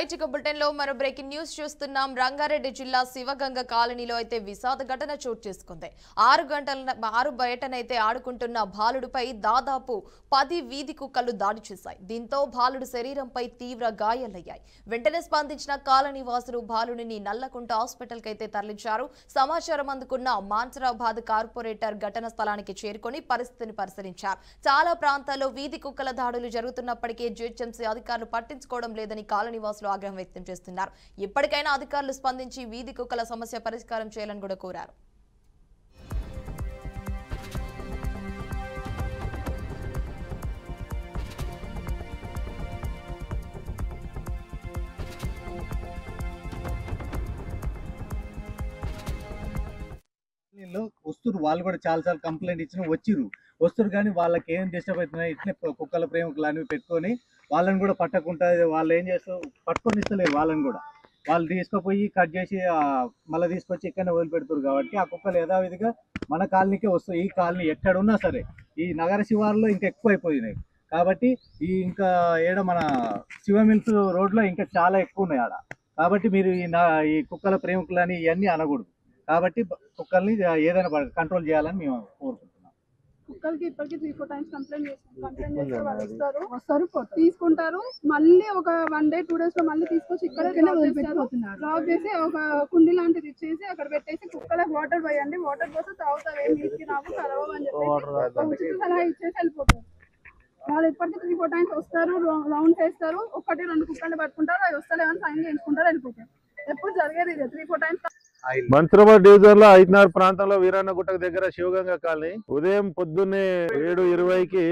Right ఇక bulletin లో మరో బ్రేకింగ్ న్యూస్ చూస్తున్నాం. రంగారెడ్డి జిల్లా శివగంగ కాలనీలో అయితే విషాద ఘటన చోటు చేసుకుంది. 6 బయటనైతే ఆడుకుంటున్న బాలుడిపై దాదాపు 10 వీధి కుక్కలు దాడి చేశాయి. దీంతో బాలుడు శరీరంపై తీవ్ర గాయాలయ్యాయి. వెంటనే స్పందించిన కాలనీ వాసులు బాలుడిని నల్లకుంట హాస్పిటల్ కి అయితే తరలించారు. సమాచారం అందుకున్న మాన్సరాబాద్ కార్పొరేటర్ ఘటన స్థలానికి చేరుకొని పరిస్థితిని పరిశీలించారు. చాలా ప్రాంతాల్లో వీధి కుక్కల దాడులు జరుగుతున్నప్పటికీ జీహెచ్ఎంసీ అధికారులు పట్టించుకోవడం లేదని కాలనీ వాసులు ఆగ్రహం వ్యక్తం చేస్తున్నారు. ఇప్పటికైనా అధికారులు స్పందించి వీధి కుక్కల సమస్య పరిష్కారం చేయాలని కూడా కోరారు. వస్తురు వాళ్ళు కూడా చాలా కంప్లైంట్ ఇచ్చిన వచ్చిర్రు వస్తురు కానీ వాళ్ళకి ఏం డిస్టర్బ్ అవుతున్నాయి ఇట్లే కుక్కల ప్రేమికులు అనేవి పెట్టుకొని వాళ్ళని కూడా పట్టకుండా వాళ్ళు ఏం చేస్తారు పట్టుకొని ఇస్తలేరు. వాళ్ళని కూడా వాళ్ళు తీసుకుపోయి కట్ చేసి మళ్ళీ తీసుకొచ్చి ఇక్కడనే వదిలిపెడుతారు. కాబట్టి ఆ కుక్కలు యథావిధిగా మన కాలనీకే వస్తాయి. ఈ కాలనీ ఎక్కడున్నా సరే ఈ నగర శివార్లో ఇంకా ఎక్కువ అయిపోయినాయి. కాబట్టి ఇంకా మన శివమిల్స్ రోడ్లో ఇంకా చాలా ఎక్కువ ఉన్నాయి ఆడ. కాబట్టి మీరు ఈ కుక్కల ప్రేమికులని ఇవన్నీ అనకూడదు. కాబట్టి కుక్కల్ని ఏదైనా కంట్రోల్ చేయాలని మేము కోరుకుంటున్నాం. కుక్కలకి ఇప్పటికీ 3-4 టైమ్స్ కంప్లైంట్ చేస్తే వాళ్ళు వస్తారు తీసుకుంటారు. మళ్ళీ ఒక 1 day 2 days లో మళ్ళీ తీసుకొచ్చి ఇక్కడ లాక్ చేసి ఒక కుండీ లాంటిది ఇచ్చేసి అక్కడ పెట్టేసి కుక్కలకు వాటర్ పోయండి, వాటర్ కోసం తాగుతారు, ఏం నీటికి రావు కలవవు అని చెప్పేసి ఉచిత సలహా ఇచ్చేసి వెళ్ళిపోతారు. వాళ్ళు ఇప్పటికీ 3-4 టైమ్స్ వస్తారు, రౌండ్ చేస్తారు, 1-2 కుక్కల్ని పట్టుకుంటారు, అవి వస్తలేమని సైన్ చేయించుకుంటారు, వెళ్ళిపోతారు. ఎప్పుడు జరిగేది ఇదే 3-4 టైమ్స్. మన్సూరాబాద్ డివిజన్ లో 5 ప్రాంతంలో వీరన్నగుట్ట దగ్గర శివగంగ కాలనీ ఉదయం పొద్దున్నే 7:20కి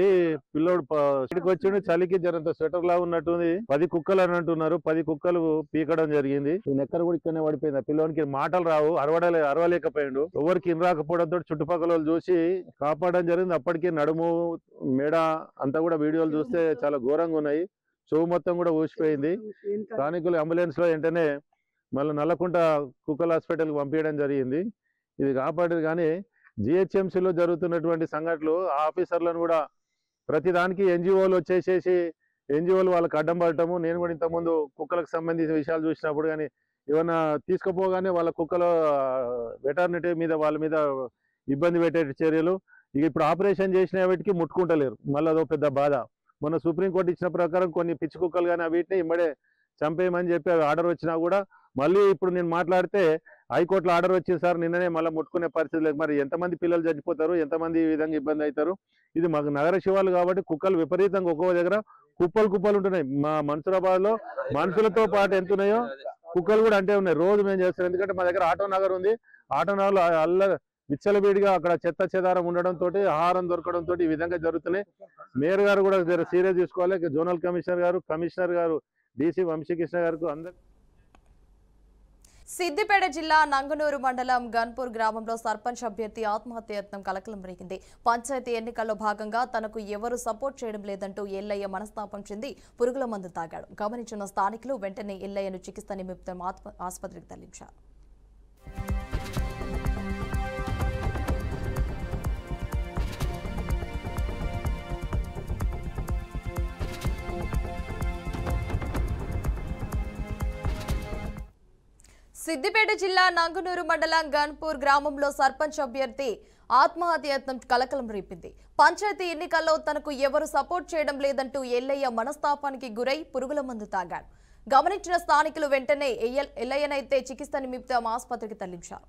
పిల్లోడు ఇంటికి వచ్చిండు. చలికి జరంత స్వెటర్ లా ఉన్నట్టుంది. 10 కుక్కలు అని అంటున్నారు. 10 కుక్కలు పీకడం జరిగింది. నెక్కర్ కూడా ఇక్కడనే పడిపోయింది. పిల్లోనికి మాటలు రావు, అరవలేకపోయిండు. ఎవరికి రాకపోవడంతో చుట్టుపక్కల వాళ్ళు చూసి కాపాడడం జరిగింది. అప్పటికే నడుము మెడ అంతా కూడా వీడియోలు చూస్తే చాలా ఘోరంగా ఉన్నాయి. చెవు మొత్తం కూడా ఊసిపోయింది. స్థానికులు అంబులెన్స్ లో వెంటనే మళ్ళీ నల్లకుంట కుక్కల హాస్పిటల్కి పంపించడం జరిగింది. ఇది కాపాడేది. కానీ జిహెచ్ఎంసీలో జరుగుతున్నటువంటి సంఘటనలు ఆఫీసర్లను కూడా ప్రతిదానికి ఎన్జిఓలు వచ్చేసేసి ఎన్జిఓలు వాళ్ళకి అడ్డం పడటము. నేను కూడా ఇంతకుముందు కుక్కలకు సంబంధించిన విషయాలు చూసినప్పుడు కానీ ఏమన్నా తీసుకుపోగానే వాళ్ళ కుక్కల వెటర్నిటీ మీద వాళ్ళ మీద ఇబ్బంది పెట్టే చర్యలు. ఇక ఇప్పుడు ఆపరేషన్ చేసిన వాటికి ముట్టుకుంటలేరు. మళ్ళీ అదో పెద్ద బాధ. మొన్న సుప్రీంకోర్టు ఇచ్చిన ప్రకారం కొన్ని పిచ్చి కుక్కలు కానీ వీటిని ఇమ్మడే చంపేయమని చెప్పి ఆర్డర్ వచ్చినా కూడా మళ్ళీ ఇప్పుడు నేను మాట్లాడితే హైకోర్టులో ఆర్డర్ వచ్చింది సార్, నిన్ననే మళ్ళీ ముట్టుకునే పరిస్థితి లేదు. మరి ఎంతమంది పిల్లలు చచ్చిపోతారు, ఎంతమంది ఈ విధంగా ఇబ్బంది అవుతారు. ఇది మాకు నగర శివాలు కాబట్టి కుక్కలు విపరీతంగా ఒక్కో దగ్గర కుప్పలు ఉంటున్నాయి. మా మన్సూరాబాద్ లో మనుషులతో పాటు ఎంత ఉన్నాయో కుక్కలు కూడా అంటే ఉన్నాయి. రోజు మేము చేస్తాం. ఎందుకంటే మా దగ్గర ఆటో నగర్ ఉంది. ఆటో నగర్లో విచ్చలబీడిగా అక్కడ చెత్త చెదారం ఉండడంతో ఆహారం దొరకడంతో ఈ విధంగా జరుగుతున్నాయి. మేయర్ గారు కూడా సీరియస్ తీసుకోవాలి. జోనల్ కమిషనర్ గారు DC వంశీకృష్ణ గారికి అందరు. సిద్దిపేట జిల్లా నంగనూరు మండలం గన్పూర్ గ్రామంలో సర్పంచ్ అభ్యర్థి ఆత్మహత్య యత్నం కలకలం రేగింది. పంచాయతీ ఎన్నికల్లో భాగంగా తనకు ఎవరు సపోర్ట్ చేయడం లేదంటూ ఎల్లయ్య మనస్తాపం చెంది పురుగుల మందు తాగాడు. గమనించిన స్థానికులు వెంటనే ఎల్లయ్యను చికిత్స నిమిత్తం ఆసుపత్రికి తరలించారు. సిద్దిపేట జిల్లా నంగనూరు మండలం గన్పూర్ గ్రామంలో సర్పంచ్ అభ్యర్థి ఆత్మహత్య యత్నం కలకలం రేపింది. పంచాయతీ ఎన్నికల్లో తనకు ఎవరు సపోర్ట్ చేయడం లేదంటూ ఎల్లయ్య మనస్తాపానికి గురై పురుగుల మందు తాగాడు. గమనించిన స్థానికులు వెంటనే ఎల్లయ్యనైతే చికిత్స నిమిత్తం ఆసుపత్రికి తరలించారు.